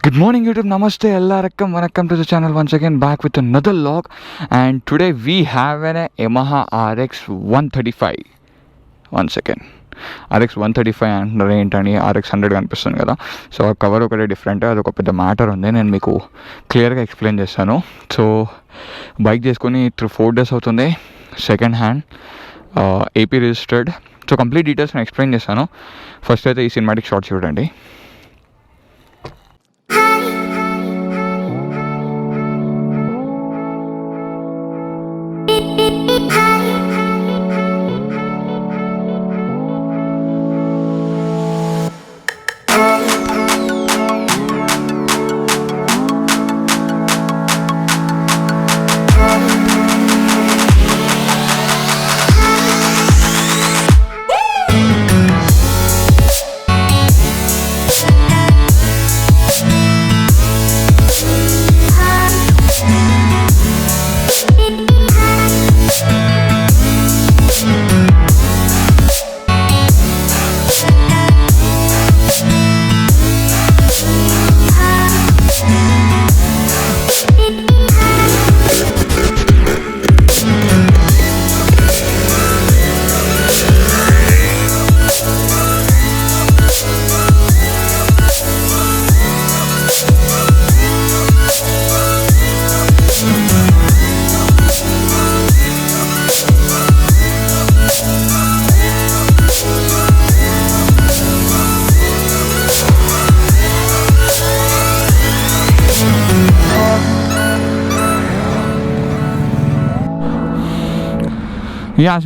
Good morning YouTube, namaste, ellarkam welcome to the channel once again, back with another log. And today we have an Yamaha RX-135. One second, RX-135 అంటే ఏంటని RX-100 కనిపిస్తుంది కదా. So ఆ cover ఒకటే different, అది ఒక పెద్ద matter ఉంది. నేను మీకు క్లియర్గా ఎక్స్ప్లెయిన్ చేస్తాను. సో బైక్ చేసుకొని 4 days అవుతుంది, second hand, AP registered. So complete details నేను ఎక్స్ప్లెయిన్ చేస్తాను. ఫస్ట్ అయితే ఈ సినిమాటిక్ షాట్ చూడండి.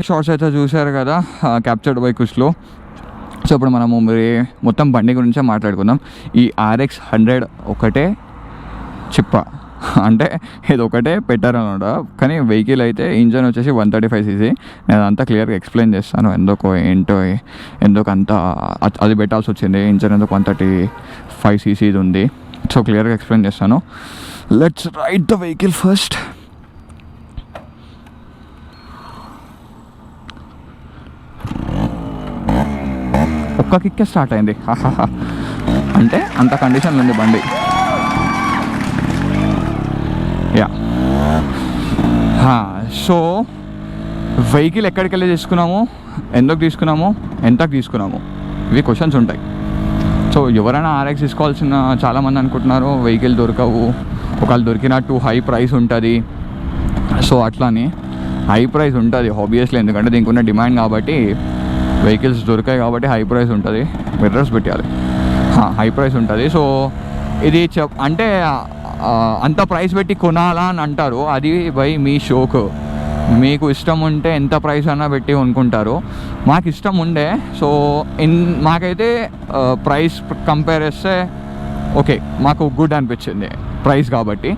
షార్ట్స్ అయితే చూసారు కదా, క్యాప్చర్డ్ వెహికల్స్లో. సో ఇప్పుడు మనము మొత్తం బండి గురించే మాట్లాడుకుందాం. ఈ RX-100 ఒకటే చిప్ప, అంటే ఇది ఒకటే పెట్టారు అనమాట. కానీ వెహికల్ అయితే ఇంజన్ వచ్చేసి 135cc. నేను అదంతా క్లియర్గా ఎక్స్ప్లెయిన్ చేస్తాను, ఎందుకు అంత అది పెట్టాల్సి వచ్చింది, ఇంజన్ ఎందుకు 135cc ఇది ఉంది. సో క్లియర్గా ఎక్స్ప్లెయిన్ చేస్తాను. Let's ride the vehicle first. ఒక్క కిక్కే స్టార్ట్ అయింది, అంటే అంత కండిషన్లో ఉంది బండి. యా, సో వెహికల్ ఎక్కడికి వెళ్ళి తీసుకున్నాము, ఎందుకు తీసుకున్నాము, ఎంతకు తీసుకున్నాము, ఇవి క్వశ్చన్స్ ఉంటాయి. సో ఎవరైనా RX తీసుకోవాల్సిన చాలామంది అనుకుంటున్నారు వెహికల్ దొరకవు, ఒకవేళ దొరికిన హై ప్రైస్ ఉంటుంది. సో అట్లానే హై ప్రైస్ ఉంటుంది ఆబ్వియస్లీ, ఎందుకంటే దీనికి ఉన్న డిమాండ్ కాబట్టి, వెహికల్స్ దొరికాయి కాబట్టి హై ప్రైస్ ఉంటుంది. మిర్రర్స్ పెట్టాలి, హై ప్రైస్ ఉంటుంది. సో ఇది అంటే అంత ప్రైస్ పెట్టి కొనాలా అని అంటారు, అది బై మీ షోకు. మీకు ఇష్టం ఉంటే ఎంత ప్రైస్ అన్నా పెట్టి కొనుక్కుంటారు. మాకు ఇష్టం ఉండే, సో మాకైతే ప్రైస్ కంపేర్ చేస్తే ఓకే, మాకు గుడ్ అనిపించింది ప్రైస్ కాబట్టి.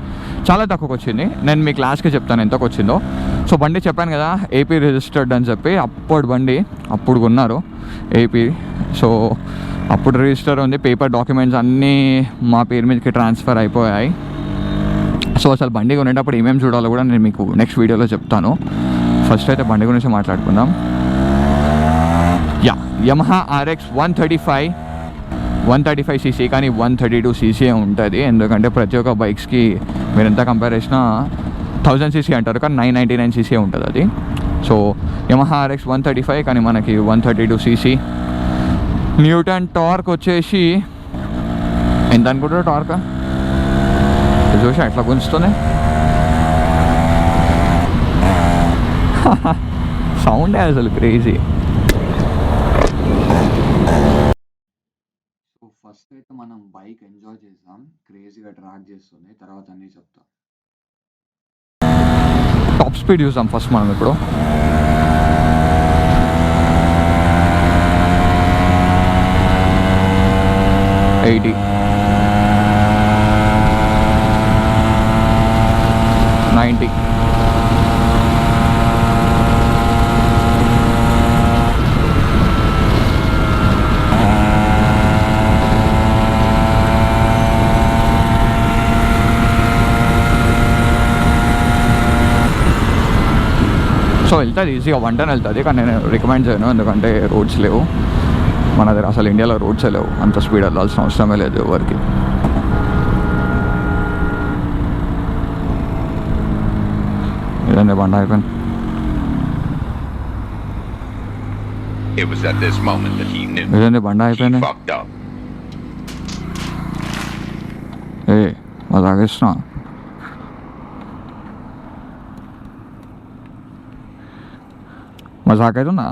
చాలా తక్కువకి వచ్చింది. నేను మీకు లాస్ట్కి చెప్తాను ఎంతకు వచ్చిందో. సో బండి చెప్పాను కదా ఏపీ రిజిస్టర్డ్ అని చెప్పి, అప్పుడు బండి అప్పుడు కొన్నారు ఏపీ. సో అప్పుడు రిజిస్టర్ ఉంది, పేపర్ డాక్యుమెంట్స్ అన్నీ మా పేరు మీదకి ట్రాన్స్ఫర్ అయిపోయాయి. సో అసలు బండి కొనేటప్పుడు ఏమేమి చూడాలో కూడా నేను మీకు నెక్స్ట్ వీడియోలో చెప్తాను. ఫస్ట్ అయితే బండి గురించి మాట్లాడుకుందాం. Yamaha RX-135 135cc, కానీ 132cc ఉంటుంది. ఎందుకంటే ప్రతి ఒక్క బైక్స్కి మీరు ఎంత కంపేర్ చేసినా 1000cc అంటారు, కానీ 999cc ఉంటుంది అది. సో Yamaha RX-135, కానీ మనకి 132cc. న్యూటన్ టార్క్ వచ్చేసి ఎంత అనుకుంటారు టార్క్ చూసి ఎట్లా గుంజుతుంది, సౌండే అసలు క్రేజీ. సో ఫస్ట్ అయితే మనం బైక్ ఎంజాయ్ చేద్దాం, క్రేజీగా ట్రాక్ చేస్తుంది, తర్వాత అన్నీ చెప్తాం. టాప్ స్పీడ్ చూసాం ఫస్ట్ మనం ఇప్పుడు. $80, $90, సో వెళ్తుంది ఈజీగా 110 వెళ్తుంది. కానీ నేను రికమెండ్ చేయను, ఎందుకంటే రోడ్స్ లేవు మన దగ్గర, అసలు ఇండియాలో రోడ్సే లేవు, అంత స్పీడ్ వెళ్ళాల్సిన అవసరమే లేదు ఎవరికి. ఇదండి బండి అయిపోయింది. It was at this moment that he knew. ఇదండి బండి అయిపోయింది. He fucked up. మా తాగేస్తున్నా. మజాక్ అవుతుందా?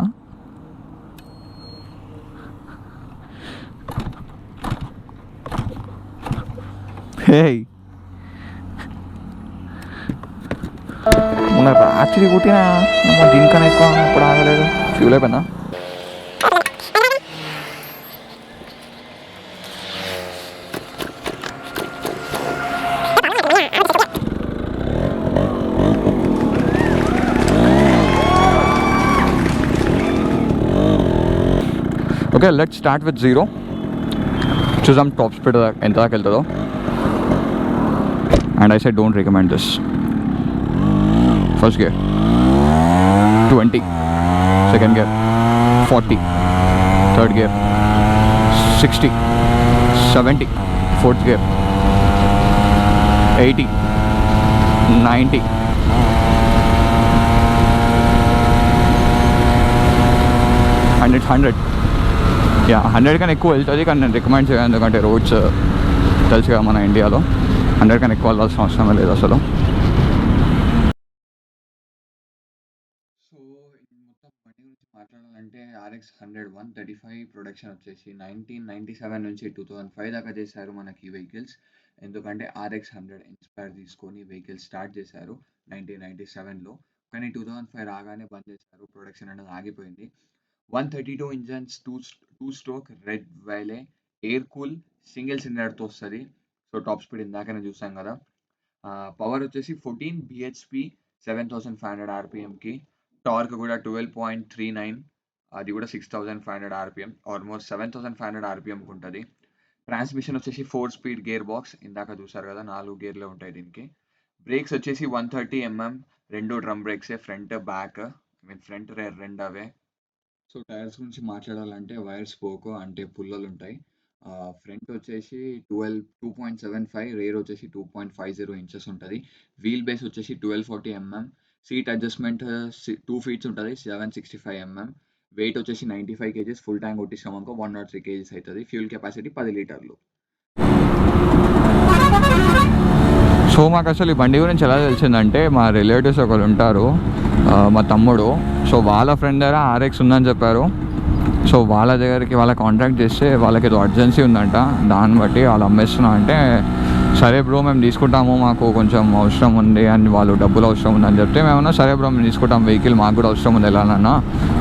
మొన్న రాత్రి కొట్టిన దీనికన్నా ఎక్కువ అప్పుడు ఆగలేదు. ఫ్యూల్ అయిపోయిందా? Okay, let's start with 0. చూద్దాం టాప్ స్పీడ్ ఎంత దాకా వెళ్తుందో. And I said don't recommend this. First gear 20, second gear 40, third gear 60, 70, fourth gear 80, 90, 100. 100 కన్నా ఎక్కువ వెళ్తుంది, కానీ నేను రికమెండ్ చేయను. ఎందుకంటే రోడ్స్ తెలుసు కదా మన ఇండియాలో. 100 కన్నా ఎక్కువ వెళ్ళాల్సిన అవసరం లేదు అసలు. సో మొత్తం బండి గురించి మాట్లాడాలంటే RX-100 135 ప్రొడక్షన్ వచ్చేసి 1997 నుంచి 2005 దాకా చేశారు మనకి వెహికల్స్. ఎందుకంటే RX-100 ఇన్స్పైర్ తీసుకొని వెహికల్స్ స్టార్ట్ చేశారు 1997లో. కానీ 2005 రాగానే బంద్ చేశారు, ప్రొడక్షన్ అనేది ఆగిపోయింది. 132 engines, 2 stroke reed valve, air cool, single సిలిండర్తో వస్తుంది. సో టాప్ స్పీడ్ ఇందాకనే చూసాం కదా. పవర్ వచ్చేసి 14 bhp, 7500 rpmకి. టార్క్ కూడా 12.39, అది కూడా 6500 rpm, ఆల్మోస్ట్ 7500 rpmకి ఉంటుంది. ట్రాన్స్మిషన్ వచ్చేసి 4 స్పీడ్ గేర్ బాక్స్, ఇందాక చూసారు కదా 4 గేర్లే ఉంటాయి దీనికి. బ్రేక్స్ వచ్చేసి 130 mm, 2 డ్రమ్ బ్రేక్సే, ఫ్రంట్ బ్యాక్, ఫ్రంట్ రేర్ రెండు అవే. సో టైర్స్ గురించి మాట్లాడాలంటే వైర్ స్పోక్ అంటే పుల్లలు ఉంటాయి. ఫ్రంట్ వచ్చేసి 2.75, రేర్ వచ్చేసి 2.50 ఇంచెస్ ఉంటుంది. వీల్ బేస్ వచ్చేసి 1240 mm, సీట్ అడ్జస్ట్మెంట్ 2 feet ఉంటుంది, 765 mm. వెయిట్ వచ్చేసి 95 kgs, ఫుల్ ట్యాంక్ కొట్టిస్తాం అనుకో 103 kgs అవుతుంది. ఫ్యూల్ కెపాసిటీ 10 లీటర్లు. సో మాకు అసలు ఈ బండి గురించి ఎలా తెలిసిందంటే, మా రిలేటివ్స్ ఒకరు ఉంటారు, మా తమ్ముడు. సో వాళ్ళ ఫ్రెండ్ దగ్గర RX ఉందని చెప్పారు. సో వాళ్ళ దగ్గరికి వాళ్ళ కాంటాక్ట్ చేస్తే వాళ్ళకి ఏదో అర్జెన్సీ ఉందంట. దాన్ని బట్టి వాళ్ళు అమ్మేస్తున్నా అంటే, సరే బ్రో మేము తీసుకుంటాము, మాకు కొంచెం అవసరం ఉంది అని, వాళ్ళు డబ్బులు అవసరం ఉందని చెప్తే మేమన్నా సరే బ్రో మేము తీసుకుంటాం, వెహికల్ మాకు కూడా అవసరం ఉంది వెళ్ళాలన్నా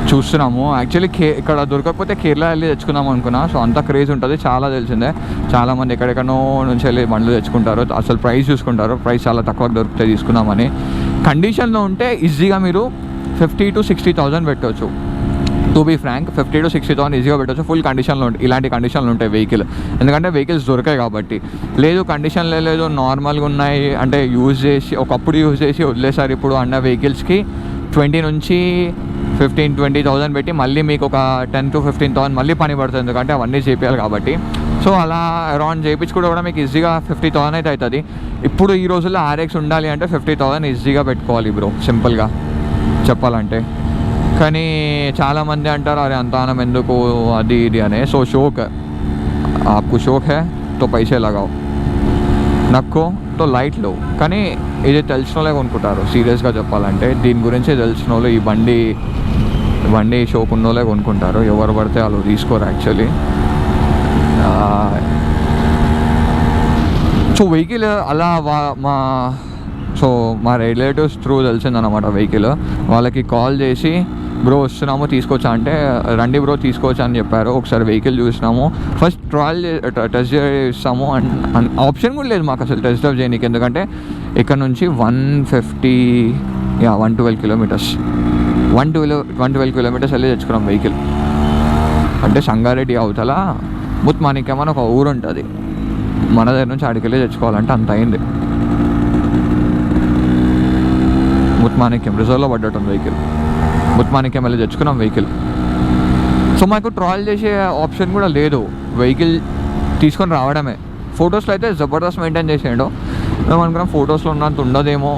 చూస్తున్నాము. యాక్చువల్లీ ఇక్కడ దొరకకపోతే కేరళ వెళ్ళి తెచ్చుకుందాం అనుకున్నా. సో అంత క్రేజ్ ఉంటుంది, చాలా తెలిసిందే. చాలామంది ఎక్కడెక్కడో నుంచి వెళ్ళి బండ్లు తెచ్చుకుంటారు, అసలు ప్రైస్ చూసుకుంటారు, ప్రైస్ చాలా తక్కువ దొరికితే తీసుకుందామని. కండిషన్లో ఉంటే ఈజీగా మీరు 50,000 to 60,000 పెట్టవచ్చు. టు బీ ఫ్రాంక్ 50,000 to 60,000 ఈజీగా పెట్టవచ్చు, ఫుల్ కండిషన్లో ఉంటాయి. ఇలాంటి కండిషన్లు ఉంటాయి వెహికల్, ఎందుకంటే వెహికల్స్ దొరికాయి కాబట్టి. లేదు కండిషన్లో లేదు, నార్మల్గా ఉన్నాయి అంటే యూజ్ చేసి ఒకప్పుడు యూజ్ చేసి వదిలేసారు ఇప్పుడు అన్న వెహికల్స్కి 20 నుంచి 15-20,000 పెట్టి మళ్ళీ మీకు ఒక 10,000 to 15,000 మళ్ళీ పని పడుతుంది, ఎందుకంటే అవన్నీ చేపించాలి కాబట్టి. సో అలా అరౌండ్ చేయించుకుంటే కూడా మీకు ఈజీగా 50,000 అయితే అవుతుంది. ఇప్పుడు ఈ రోజుల్లో RX ఉండాలి అంటే 50,000 ఈజీగా పెట్టుకోవాలి బ్రో, సింపుల్గా చెప్పాలంటే. కానీ చాలామంది అంటారు అరే అంత ఆనం ఎందుకు అది ఇది అనే. సో షోక్ ఆప్కు షోక్ హే తో పైసే లగావు, నక్కో తో లైట్ లో. కానీ ఇది తెలిసిన వాళ్ళే కొనుక్కుంటారు సీరియస్గా చెప్పాలంటే. దీని గురించి తెలిసిన వాళ్ళు, ఈ బండి షోక్ ఉన్న వాళ్ళే కొనుక్కుంటారు, ఎవరు పడితే వాళ్ళు తీసుకోరు యాక్చువల్లీ. సో వెహికల్ అలా మా రిలేటివ్స్ త్రూ తెలిసిందనమాట వెహికల్. వాళ్ళకి కాల్ చేసి బ్రో వస్తున్నాము తీసుకోవచ్చా అంటే, రండి బ్రో తీసుకోవచ్చా అని చెప్పారు. ఒకసారి వెహికల్ చూసినాము, ఫస్ట్ టెస్ట్ చేస్తాము. అండ్ ఆప్షన్ కూడా లేదు మాకు అసలు టెస్ట్ డ్రైవ్ చేయడానికి, ఎందుకంటే ఇక్కడ నుంచి 112 kilometers 112 kilometers వెళ్ళి తెచ్చుకున్నాం వెహికల్. అంటే సంగారెడ్డి అవతల ముత్మాణిక్యం అని ఒక ఊరు ఉంటుంది, మన దగ్గర నుంచి ఆడికి వెళ్ళి తెచ్చుకోవాలంటే అంత అయింది. ముత్మాణిక్యం రిజర్వ్లో పడ్డట్టుంది వెహికల్, ముత్మాణిక్యం వెళ్ళి తెచ్చుకున్నాం వెహికల్. సో మాకు ట్రాయల్ చేసే ఆప్షన్ కూడా లేదు, వెహికల్ తీసుకొని రావడమే. ఫొటోస్లో అయితే జబర్దస్త్ మెయింటైన్ చేసేయండు. మేము అనుకున్నాం ఫొటోస్లో ఉన్నంత ఉండదేమో,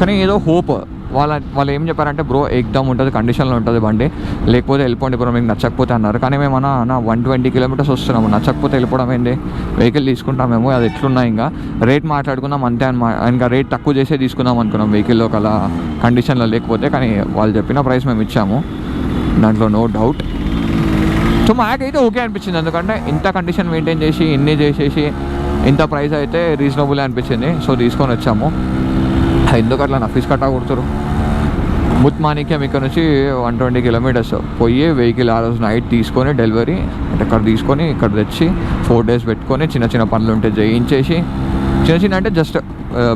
కానీ ఏదో హోప్ వాళ్ళు ఏం చెప్పారంటే బ్రో ఎక్దమ్ ఉంటుంది, కండిషన్లో ఉంటుంది బండి, లేకపోతే వెళ్ళిపోండి బ్రో మీకు నచ్చకపోతే అన్నారు. కానీ మేము అన్న 120 కిలోమీటర్స్ వస్తున్నాము, నచ్చకపోతే వెళ్ళిపోవడం ఏంటి, వెహికల్ తీసుకుంటామేమో అది ఎట్లున్నాయి ఇంకా రేట్ మాట్లాడుకుందాం అంతే ఇంకా రేట్ తక్కువ చేసే తీసుకుందాం అనుకున్నాం వెహికల్లో అలా కండిషన్లో లేకపోతే. కానీ వాళ్ళు చెప్పిన ప్రైస్ మేము ఇచ్చాము, దాంట్లో నో డౌట్. సో మాకైతే ఓకే అనిపించింది, ఎందుకంటే ఇంత కండిషన్ మెయింటైన్ చేసి ఇన్ని చేసేసి ఇంత ప్రైస్ అయితే రీజనబుల్ అనిపించింది. సో తీసుకొని వచ్చాము. ఎందుకు అట్లా నఫీస్ కట్టా కొడుతారు. ముత్మాణిక్యం ఇక్కడ నుంచి 120 కిలోమీటర్స్ పోయి వెహికల్ ఆ రోజు నైట్ తీసుకొని డెలివరీ అంటే ఇక్కడ తీసుకొని ఇక్కడ తెచ్చి 4 days పెట్టుకొని చిన్న చిన్న పనులు ఉంటే చేయించేసి, చిన్న అంటే జస్ట్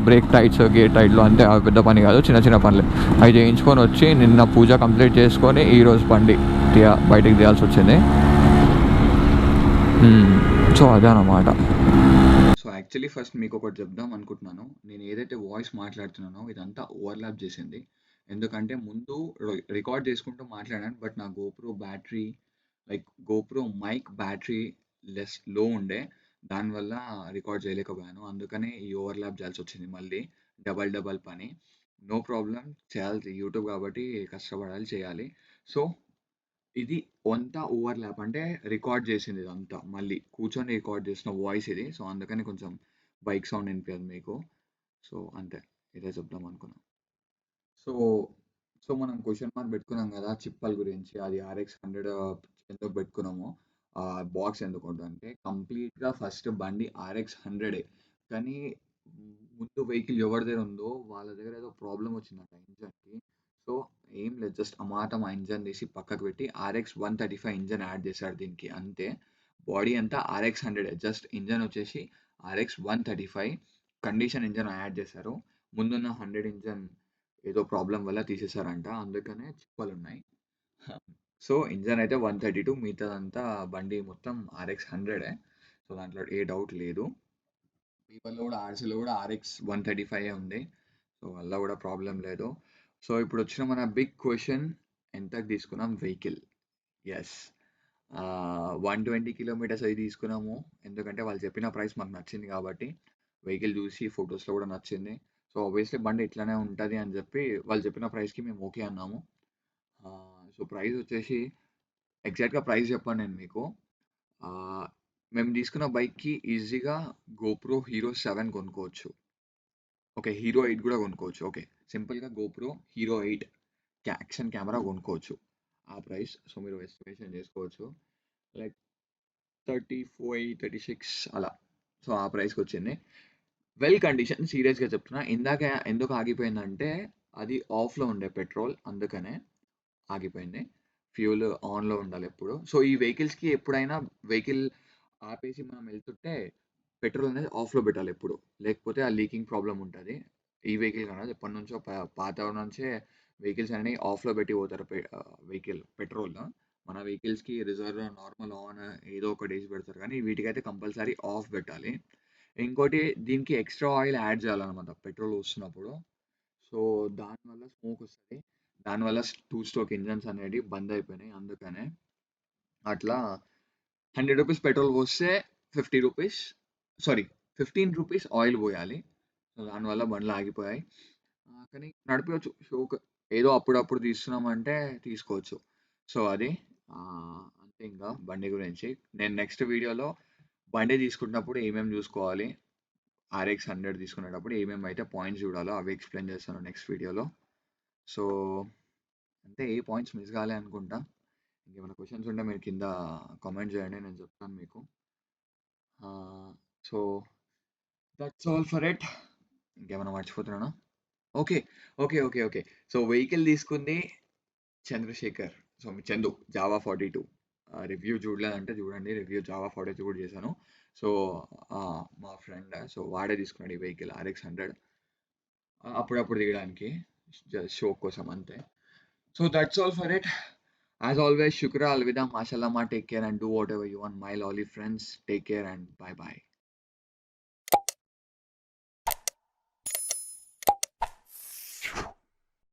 బ్రేక్ టైట్స్ గేర్ టైట్లు అంతే, పెద్ద పని కాదు, చిన్న చిన్న పనులు అవి చేయించుకొని వచ్చి నిన్న పూజ కంప్లీట్ చేసుకొని ఈరోజు బండి బయటికి తీయాల్సి వచ్చింది. సో అదే అన్నమాట. సో యాక్చువల్లీ ఫస్ట్ మీకు ఒకటి చెప్దాం అనుకుంటున్నాను. నేను ఏదైతే వాయిస్ మాట్లాడుతున్నానో ఇదంతా ఓవర్లాప్ చేసింది, ఎందుకంటే ముందు రికార్డ్ చేసుకుంటూ మాట్లాడాను, బట్ నా GoPro battery GoPro mic battery లో ఉండే, దానివల్ల రికార్డ్ చేయలేకపోయాను. అందుకనే ఈ ఓవర్లాప్ చేయాల్సి వచ్చింది, మళ్ళీ డబల్ పని. నో ప్రాబ్లం, చేయాలి, యూట్యూబ్ కాబట్టి కష్టపడాలి, చేయాలి. సో ఇది అంతా ఓవర్లాప్ అంటే రికార్డ్ చేసింది, ఇదంతా మళ్ళీ కూర్చొని రికార్డ్ చేసిన వాయిస్ ఇది. సో అందుకని కొంచెం బైక్ సౌండ్ వినిపించదు మీకు. సో అంతే, ఇదే చెప్దాం అనుకున్నాను. సో సో మనం క్వశ్చన్ మార్క్ పెట్టుకున్నాం కదా చిప్పల్ గురించి, అది RX-100 ఎందుకు పెట్టుకున్నామో, బాక్స్ ఎందుకు అంటే కంప్లీట్గా ఫస్ట్ బండి RX-100, కానీ ముందు వెహికల్ ఎవరి దగ్గర ఉందో వాళ్ళ దగ్గర ఏదో ప్రాబ్లం వచ్చిందంట ఇంజన్కి. సో ఏం లేదు, జస్ట్ మా ఇంజన్ తీసి పక్కకు పెట్టి RX-135 ఇంజన్ యాడ్ చేశాడు దీనికి, అంతే. బాడీ అంతా RX-100, జస్ట్ ఇంజన్ వచ్చేసి RX-135 కండిషన్ ఇంజన్ యాడ్ చేశారు. ముందున్న 100 ఇంజన్ ఏదో ప్రాబ్లం వల్ల తీసేశారంట, అందుకనే చిప్పలు ఉన్నాయి. సో ఇంజన్ అయితే 132, మిగతాదంతా బండి మొత్తం RX-100. సో దాంట్లో ఏ డౌట్ లేదు. పీపర్లో కూడా ఆర్సీలో కూడా RX-135 ఉంది, సో వల్ల కూడా ప్రాబ్లం లేదు. సో ఇప్పుడు వచ్చిన మన బిగ్ క్వశ్చన్, ఎంతకు తీసుకున్నాం వెహికల్? ఎస్, 120 కిలోమీటర్స్ అది తీసుకున్నాము, ఎందుకంటే వాళ్ళు చెప్పిన ప్రైస్ మాకు నచ్చింది కాబట్టి. వెహికల్ చూసి ఫొటోస్లో కూడా నచ్చింది. సో ఆబ్వియస్లీ బండి ఇట్లానే ఉంటుంది అని చెప్పి వాళ్ళు చెప్పిన ప్రైస్కి మేము ఓకే అన్నాము. సో ప్రైస్ వచ్చేసి ఎగ్జాక్ట్గా ప్రైస్ చెప్పాను నేను మీకు. మేము తీసుకున్న బైక్కి ఈజీగా గోప్రో హీరో 7 కొనుక్కోవచ్చు, ఓకే హీరో 8 కూడా కొనుక్కోవచ్చు, ఓకే సింపుల్గా గోప్రో హీరో 8 యాక్షన్ కెమెరా కొనుక్కోవచ్చు ఆ ప్రైస్. సో మీరు ఎస్టిమేషన్ చేసుకోవచ్చు, లైక్ 35-36 అలా. సో ఆ ప్రైస్కి వచ్చింది. వెల్ కండిషన్, సీరియస్గా చెప్తున్నా. ఇందాక ఎందుకు ఆగిపోయిందంటే అది ఆఫ్లో ఉండే పెట్రోల్, అందుకనే ఆగిపోయింది. ఫ్యూల్ ఆన్లో ఉండాలి ఎప్పుడు. సో ఈ వెహికల్స్కి ఎప్పుడైనా వెహికల్ ఆపేసి మనం వెళ్తుంటే పెట్రోల్ అనేది ఆఫ్లో పెట్టాలి ఎప్పుడు, లేకపోతే ఆ లీకింగ్ ప్రాబ్లం ఉంటుంది. ఈ వెహికల్ కాదు, ఎప్పటి నుంచో పాత నుంచే వెహికల్స్ అనేవి ఆఫ్లో పెట్టి పోతారు వెహికల్ పెట్రోల్. మన వెహికల్స్కి రిజర్వ్, నార్మల్, ఆన్ ఏదో ఒకటి వేసి పెడతారు, కానీ వీటికైతే కంపల్సరీ ఆఫ్ పెట్టాలి. ఇంకోటి దీనికి ఎక్స్ట్రా ఆయిల్ యాడ్ చేయాలన్నమాట పెట్రోల్ వస్తున్నప్పుడు. సో దానివల్ల స్మోక్ వస్తుంది, దానివల్ల 2 స్ట్రోక్ ఇంజన్స్ అనేవి బంద్ అయిపోయినాయి, అందుకనే అట్లా 100 రూపీస్ పెట్రోల్ పోస్తే 50 రూపీస్, సారీ 15 రూపీస్ ఆయిల్ పోయాలి. సో దానివల్ల బండ్లు ఆగిపోయాయి. కానీ నడిపవచ్చు షోక్, ఏదో అప్పుడప్పుడు తీస్తున్నామంటే తీసుకోవచ్చు. సో అది అంతే. ఇంకా బండి గురించి నేను నెక్స్ట్ వీడియోలో బండి తీసుకున్నప్పుడు ఏమేమి చూసుకోవాలి, RX-100 తీసుకునేటప్పుడు ఏమేమి అయితే పాయింట్స్ చూడాలో అవి ఎక్స్ప్లెయిన్ చేస్తాను నెక్స్ట్ వీడియోలో. సో అంటే ఏ పాయింట్స్ మిస్ కాలే అనుకుంటా. ఇంకేమైనా క్వశ్చన్స్ ఉంటే మీరు కింద కామెంట్ చేయండి, నేను చెప్తాను మీకు. So that's all for it. ఇంకేమైనా మర్చిపోతున్నానా? Okay okay okay okay so vehicle తీసుకుంది చంద్రశేఖర్, సో మీ చందు జావా 42. రివ్యూ చూడలేదంటే చూడండి, రివ్యూ జావా 42 కూడా చేశాను. సో మా ఫ్రెండ్, సో వాడే తీసుకున్నాడు ఈ వెహికల్ RX-100 అప్పుడప్పుడు దిగడానికి, షో కోసం అంతే. So that's all for it. As always, shukra, alvida, mashallah, take care and do whatever you want. My lolly friends, take care and bye bye.